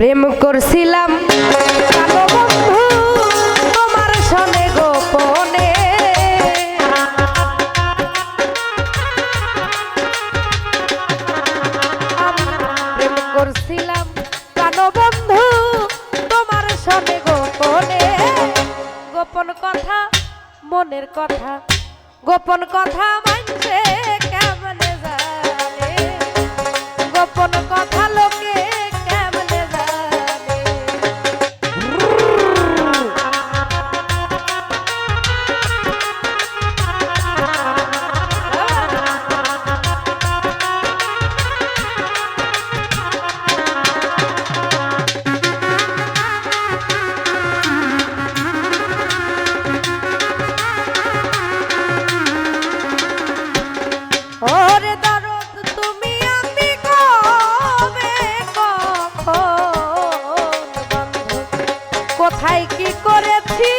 প্রেম করছিলাম কালো বন্ধু তোমার সনে গোপনে, প্রেম করছিলাম কালো বন্ধু তোমার সনে গোপনে। গোপন কথা মনের কথা, গোপন কথা মানছে কেমনে জানে, গোপন কথা লোকে কেমনে জানে। ওরে দরদ তুমি আমি কবে কখন বন্ধু কোথায় কি করেছি,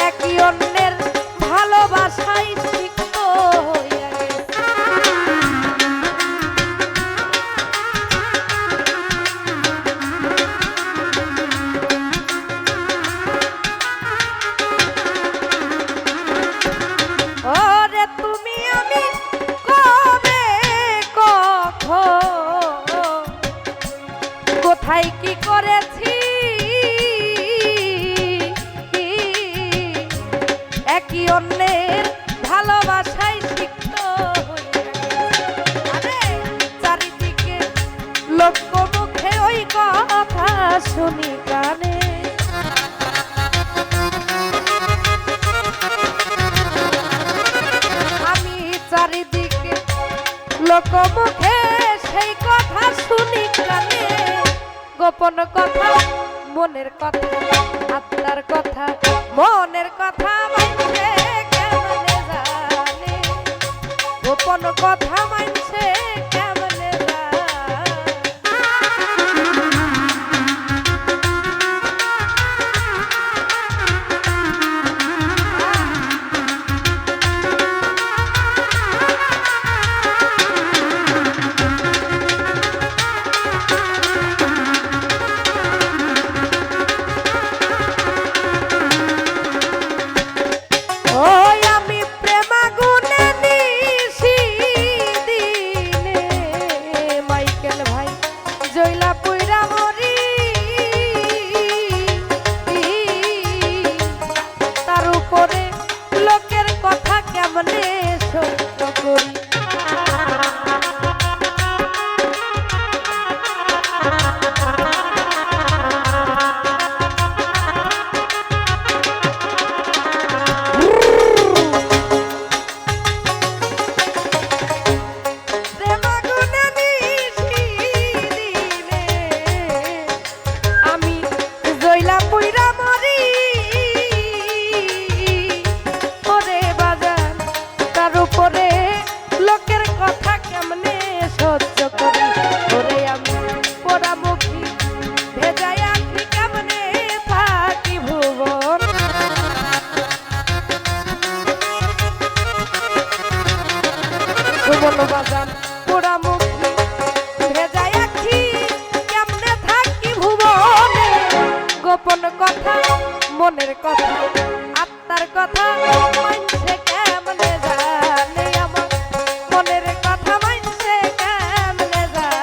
একই অন্যের ভালোবাসায় সিক্ত হইয়া গেছি। ওরে তুমি আমি কবে কখন কোথায় কি করেছি, একই অন্যের ভালোবাসায় সিক্ত হইয়া গেছি। আরে চারিদিকে লোক মুখে ওই কথা শুনি কানে, চারিদিকে লোকমুখে সেই কথা শুনি কানে। গোপন কথা মনের কথা, আত্মার কথা মনের কথা মানছে কেমনে জানে, গোপন কথা মানছে কেমনে জানে। ওই আমি প্রেমাগুনে নিশি দিনে মাইকেল ভাই জয়লা পুইরা মরি, তার উপরে লোকের কথা কেমনে সত্য করি। বাজান পোড়া মুখি ভেজায় আখি কেমনে থাকি ভুবনে, গোপন কথা মনের কথা আত্মার কথা মানছে কেমনে জানে, আমার মনের কথা মানছে কেমনে জানে।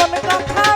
গোপন কথা